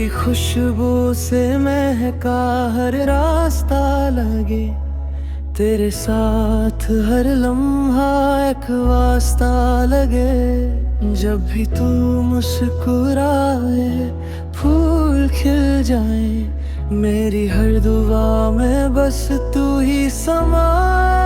तेरी खुशबू से महका हर रास्ता लगे, तेरे साथ हर लम्हा एक वास्ता लगे। जब भी तू मुस्कुराए फूल खिल जाए, मेरी हर दुआ में बस तू ही समाए।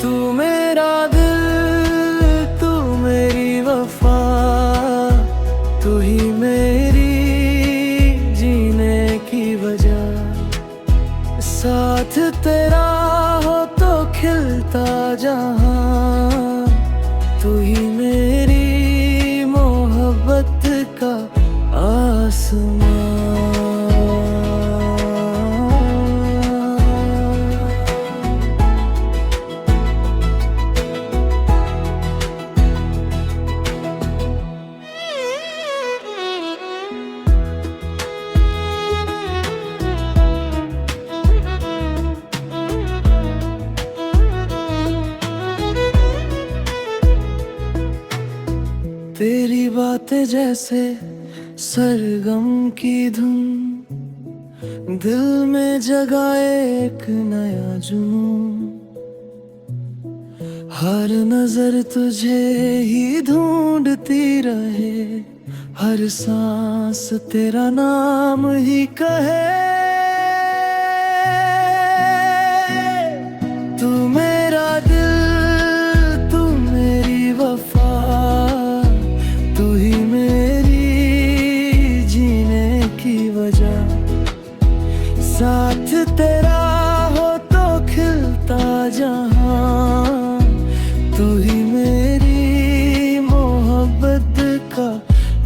तू मेरा दिल, तू मेरी वफा, तू ही मेरी जीने की वजह। साथ तेरा हो तो खिलता जहां, तू ही मेरी मोहब्बत का आसमां। तेरी बातें जैसे सरगम की धुन, दिल में जगाए एक नया जुनून। हर नजर तुझे ही ढूंढती रहे, हर सांस तेरा नाम ही कहे। तू मेरा दिल, तू मेरी वफा, तू ही मेरी जीने की वजह। साथ तेरा हो तो खिलता जहां, तू ही मेरी मोहब्बत का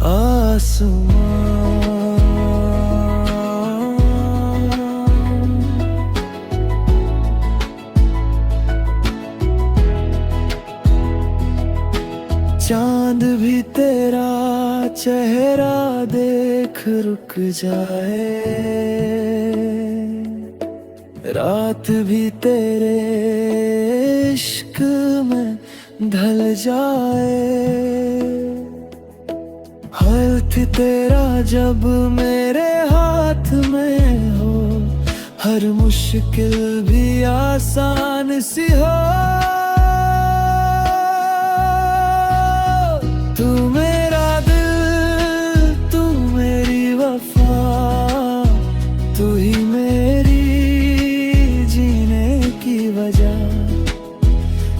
आसमां। चांद भी तेरा चेहरा देख रुक जाए, रात भी तेरे इश्क में ढल जाए। हाथ तेरा जब मेरे हाथ में हो, हर मुश्किल भी आसान सी हो। तू मेरा दिल, तू मेरी वफा, तू ही मेरी जीने की वजह।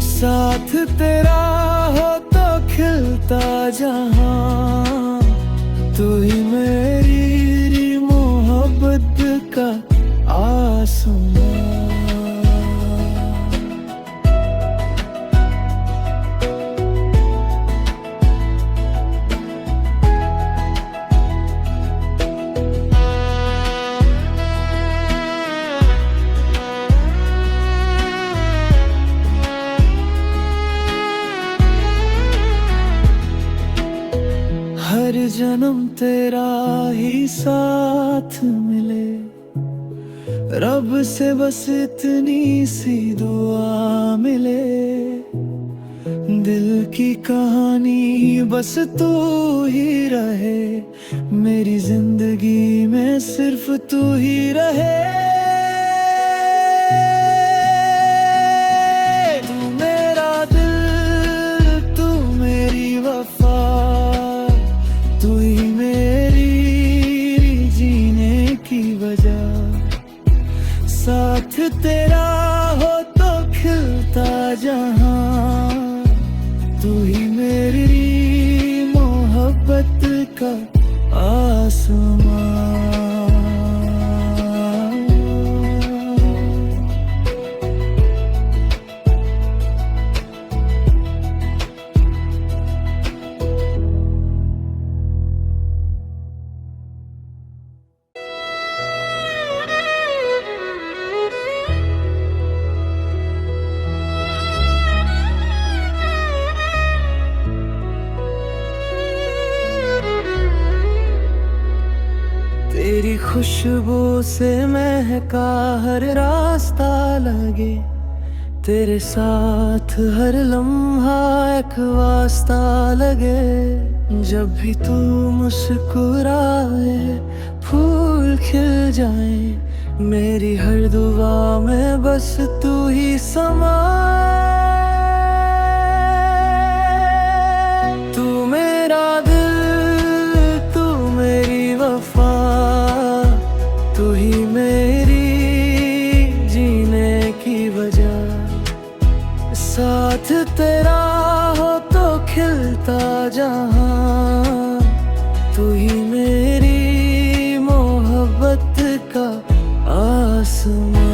साथ तेरा हो तो खिलता जहां, तू ही मेरी मोहब्बत का आसमां। हर जन्म तेरा ही साथ मिले, रब से बस इतनी सी दुआ मिले। दिल की कहानी बस तू ही रहे, मेरी जिंदगी में सिर्फ तू ही रहे। तू मेरा दिल, तू मेरी वफा, तू ही मेरी जीने की वजह। साथ तेरा हो तो खिलता जहां, तू ही मेरी मोहब्बत का आसमां। तेरी खुशबू से महका हर रास्ता लगे, तेरे साथ हर लम्हा एक वास्ता लगे। जब भी तू मुस्कुराए फूल खिल जाए, मेरी हर दुआ में बस तू ही समाए। तू मेरा दिल, तू मेरी वफा, तू ही मेरी जीने की वजह। साथ तेरा हो तो खिलता जहां, तू ही मेरी मोहब्बत का आसमां।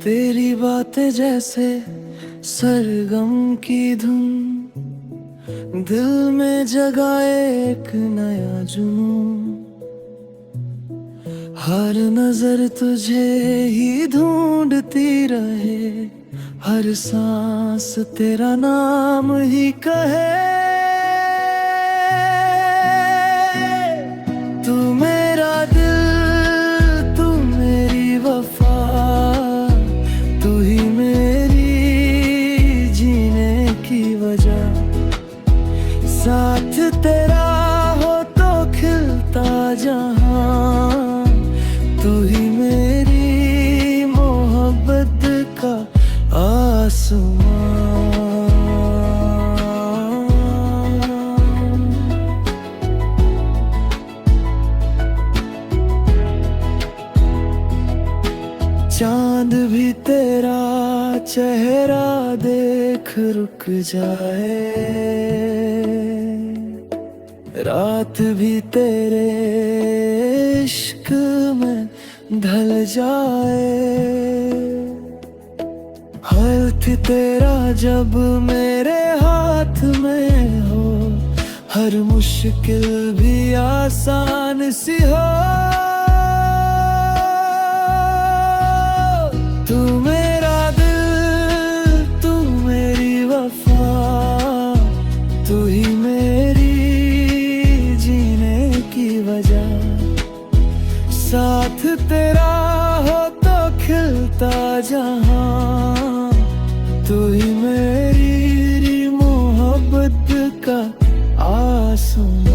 तेरी बातें जैसे सरगम की धुन, दिल में जगाए एक नया जुनून। हर नजर तुझे ही ढूंढती रहे, हर सांस तेरा नाम ही कहे। तू मेरा दिल, तू मेरी वफा, तू ही मेरी जीने की वजह। साथ तेरा हो तो खिलता जहां, तू ही मेरी मोहब्बत का आसमां। चांद भी तेरा चेहरा देख रुक जाए, रात भी तेरे इश्क में ढल जाए। हाथ तेरा जब मेरे हाथ में हो, हर मुश्किल भी आसान सी हो। तू मेरा दिल, तू मेरी वफा, तू ही मेरी जीने की वजह। साथ तेरा हो तो खिलता जहां, तू ही मेरी मोहब्बत का आसमां।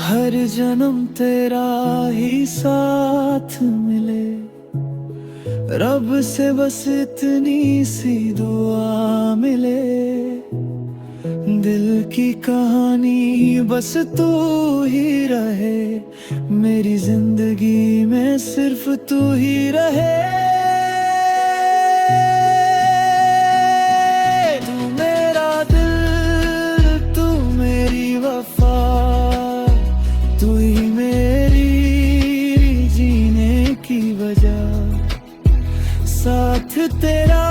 हर जन्म तेरा ही साथ मिले, रब से बस इतनी सी दुआ मिले। दिल की कहानी बस तू ही रहे, मेरी जिंदगी में सिर्फ तू ही रहे। तू मेरा दिल, तू मेरी वफा, तू ही मेरी जीने की वजह। साथ तेरा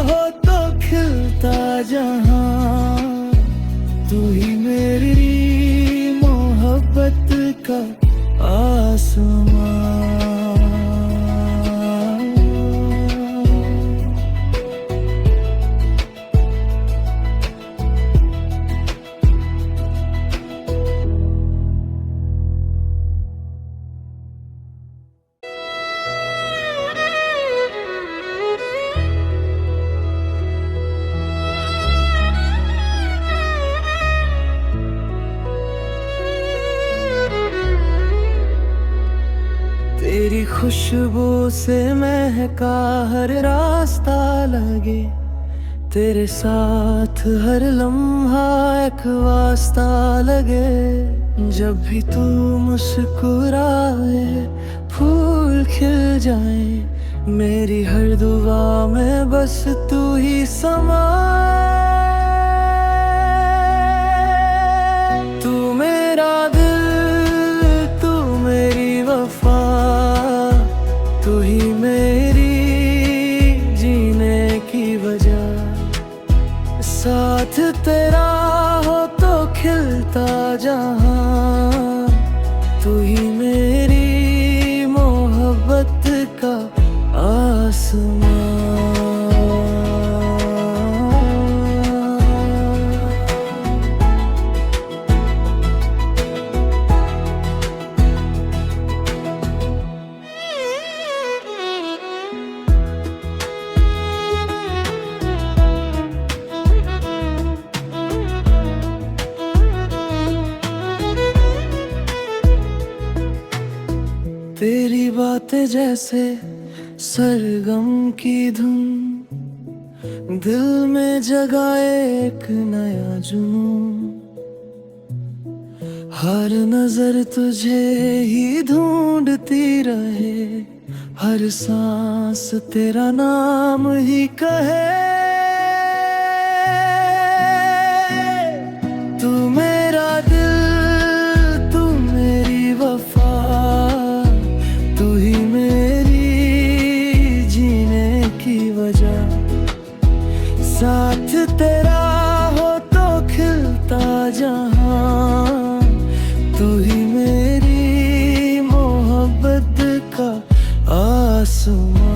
हो तो खिलता जहां, तू ही मेरी मोहब्बत का आसमां। तेरी खुशबू से महका हर रास्ता लगे, तेरे साथ हर लम्हा एक वास्ता लगे। जब भी तू मुस्कुराए फूल खिल जाए, मेरी हर दुआ में बस तू ही समाए। तेरा हो तो खिलता जहां, तू ही मेरी मोहब्बत का आसमां। तेरी बातें जैसे सरगम की धुन, दिल में जगाए एक नया जुनून। हर नजर तुझे ही ढूंढती रहे, हर सांस तेरा नाम ही कहे। तू मेरा दिल, तू मेरी वफा, तू ही मेरी जीने की वजह। साथ तेरा हो तो खिलता जहां, तू ही मेरी मोहब्बत का आसमां।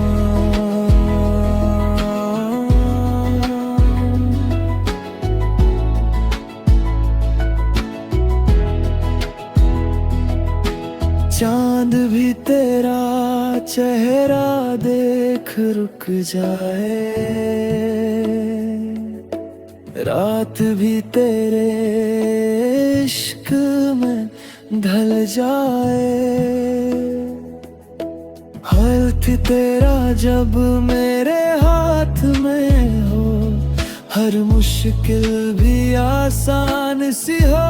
चांद भी तेरा चेहरा देख रुक जाए, रात भी तेरे इश्क में ढल जाए। हाथ तेरा जब मेरे हाथ में हो, हर मुश्किल भी आसान सी हो।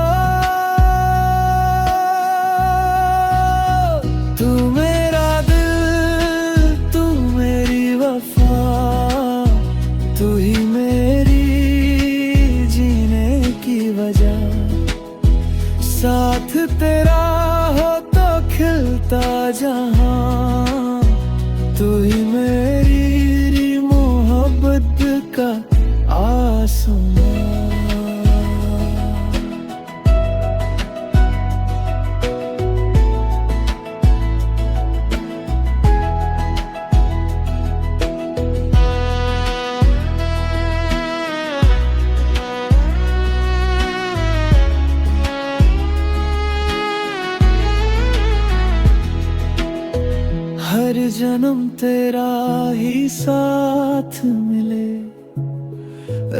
तू मेरा दिल, तू मेरी वफा, तू ही मेरी जीने की वजह। साथ तेरा हो तो खिलता जहां, तू ही मेरी मोहब्बत का आसमां। हर जन्म तेरा ही साथ मिले,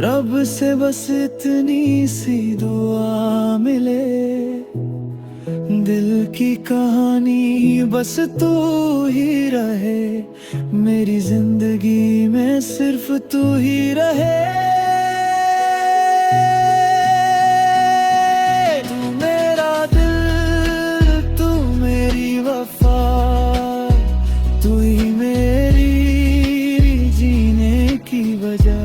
रब से बस इतनी सी दुआ मिले। दिल की कहानी बस तू ही रहे, मेरी जिंदगी में सिर्फ तू ही रहे। तू मेरा दिल, तू मेरी वफा, तू ही मेरी जीने की वजह।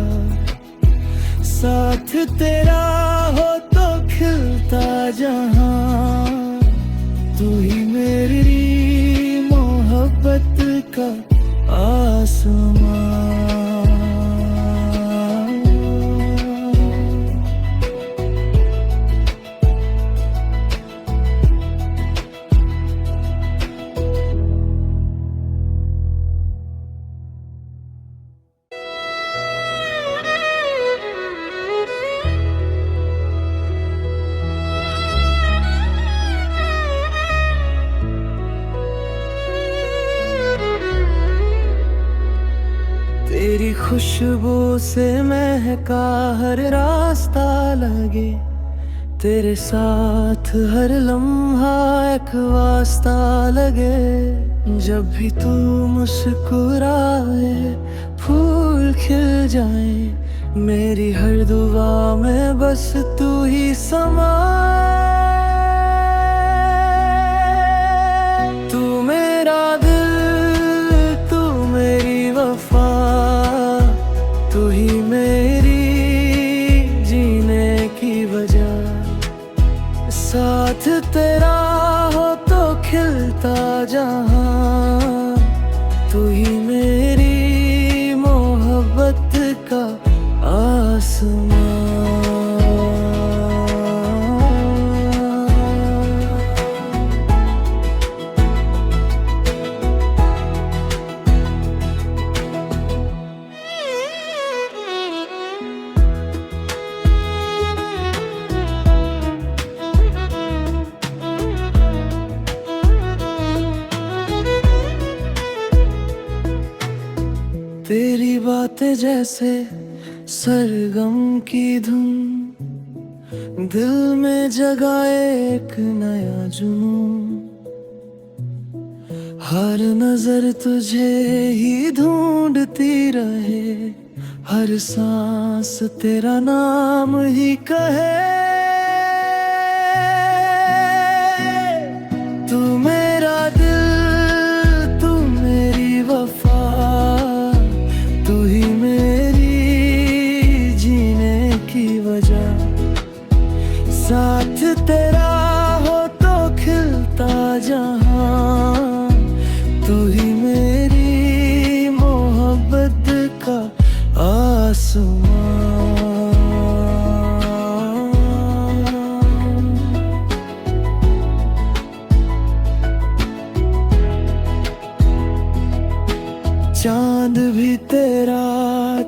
साथ तेरा हो तो खिलता जहां, तू ही मेरी मोहब्बत का आसमां। तेरी खुशबू से महका हर रास्ता लगे, तेरे साथ हर लम्हा एक वास्ता लगे। जब भी तू मुस्कुराए फूल खिल जाए, मेरी हर दुआ में बस तू ही समाए। तू मेरा दिल, तू मेरी वफा, तू ही मेरी जीने की वजह। साथ तेरा हो तो खिलता जहां, तू ही मेरी मोहब्बत का आसमां। बातें जैसे सरगम की धुन, दिल में जगाए एक नया जुनून। हर नजर तुझे ही ढूंढती रहे, हर सांस तेरा नाम ही कहे। तू मेरा दिल, तू मेरी वफा, तू ही मेरी जीने की वजह। साथ तेरा हो तो खिलता जहां, तू ही मेरी मोहब्बत का आसमां। चांद भी तेरा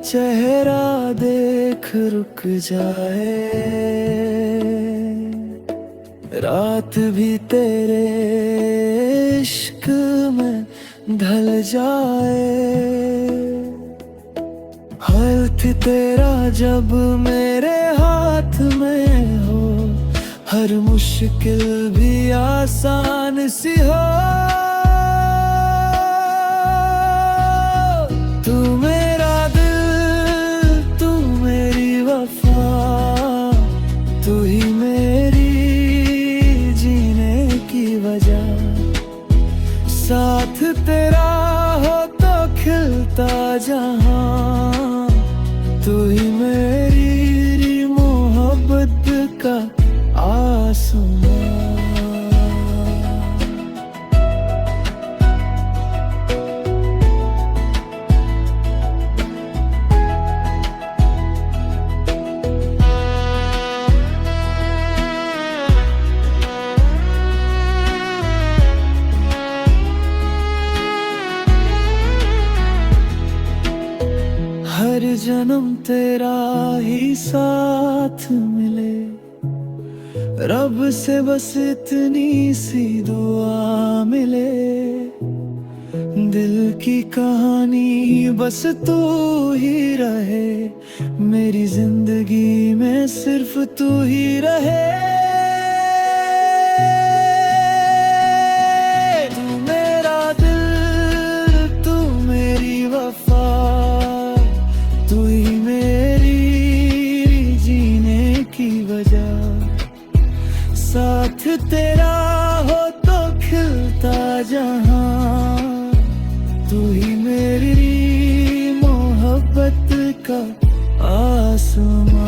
चेहरा देख रुक जाए, रात भी तेरे इश्क में ढल जाए। हाथ तेरा जब मेरे हाथ में हो, हर मुश्किल भी आसान सी हो। तू मेरा दिल, तू मेरी वफा, तू ही मेरी जीने की वजह। साथ तेरा हो तो खिलता जहां, तू ही मेरी मोहब्बत का आसमां। हर जन्म तेरा ही साथ मिले, रब से बस इतनी सी दुआ मिले। दिल की कहानी बस तू ही रहे, मेरी जिंदगी में सिर्फ तू ही रहे। तू मेरा दिल, तू मेरी वफा, तू ही मेरी जीने की वजह। साथ तेरा हो तो खिलता जहां, तू ही मेरी मोहब्बत का आसमां।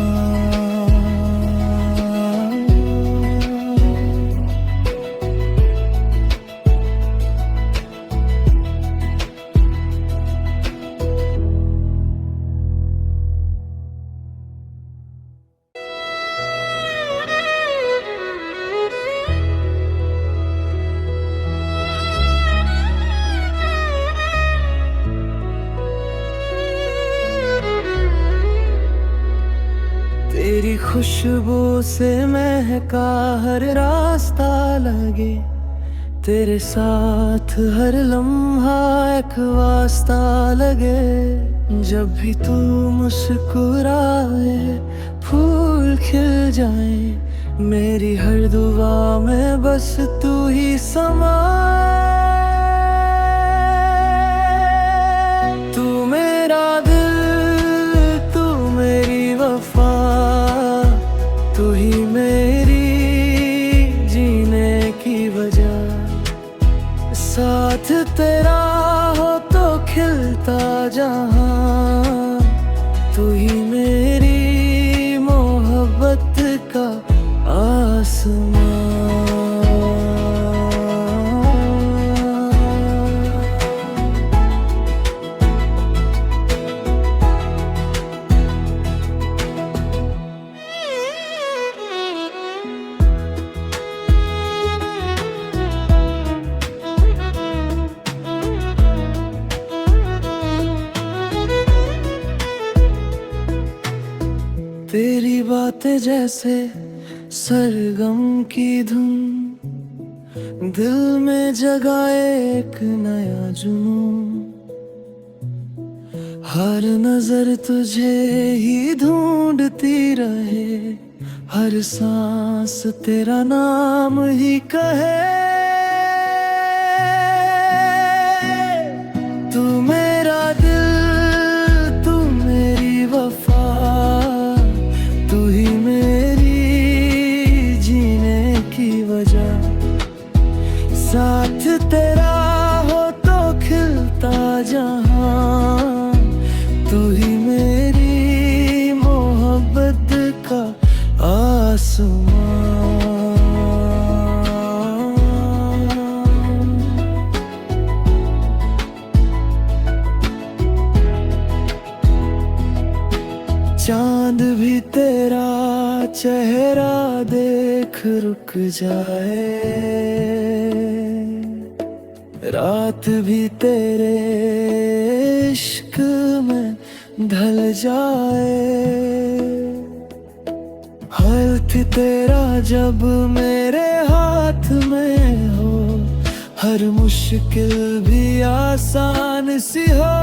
तेरी खुशबू से महका हर रास्ता लगे, तेरे साथ हर लम्हा एक वास्ता लगे। जब भी तू मुस्कुराए फूल खिल जाए, मेरी हर दुआ में बस तू ही समाए। तू मेरा दिल, तू मेरी वफा, तू ही मेरी जीने की वजह। साथ तेरा हो तो खिलता जहां, तू ही मेरी मोहब्बत का आसमां। तेरी बातें जैसे सरगम की धुन, दिल में जगाए एक नया जुनून। हर नजर तुझे ही ढूंढती रहे, हर सांस तेरा नाम ही कहे। तू मेरा दिल, तू मेरी वफा, तू ही मेरी जीने की वजह। साथ तेरा हो तो खिलता जहां, तू ही मेरी मोहब्बत का आसमां। चांद भी तेरा चेहरा देख रुक जाए, रात भी तेरे इश्क में ढल जाए। हाथ तेरा जब मेरे हाथ में हो, हर मुश्किल भी आसान सी हो।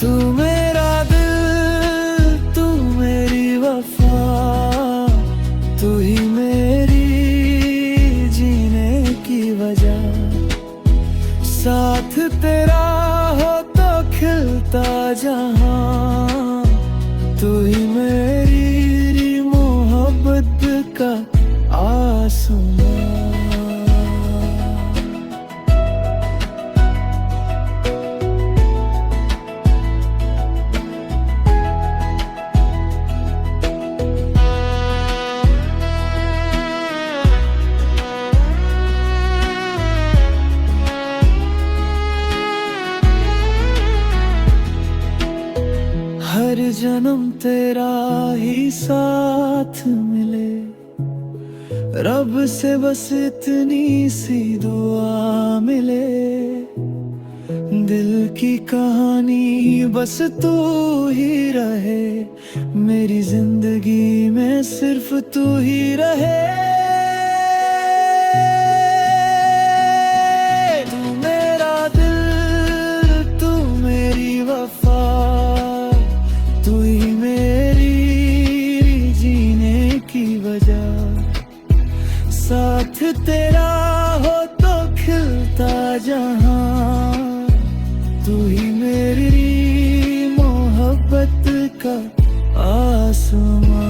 तू मेरा दिल, तू मेरी वफा, तू ही मेरी जीने की वजह। साथ तेरा हो तो खिलता जहां, तू ही मेरी मोहब्बत का आसमां। हर जन्म तेरा ही साथ मिले, रब से बस इतनी सी दुआ मिले। दिल की कहानी बस तू ही रहे, मेरी जिंदगी में सिर्फ तू ही रहे। तू मेरा दिल, तू मेरी वफा, तू ही मेरी जीने की वजह। साथ तेरा हो तो खिलता जहां, तू ही मेरी मोहब्बत का आसमां।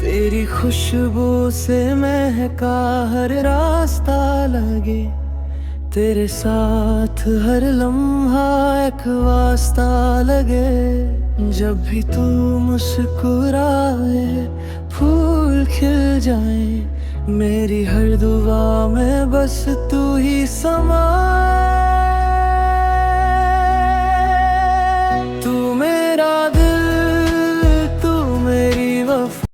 तेरी खुशबू से महका हर रास्ता लगे, तेरे साथ हर लम्हा एक वास्ता लगे। जब भी तू मुस्कुराए फूल खिल जाए, मेरी हर दुआ में बस तू ही समाए।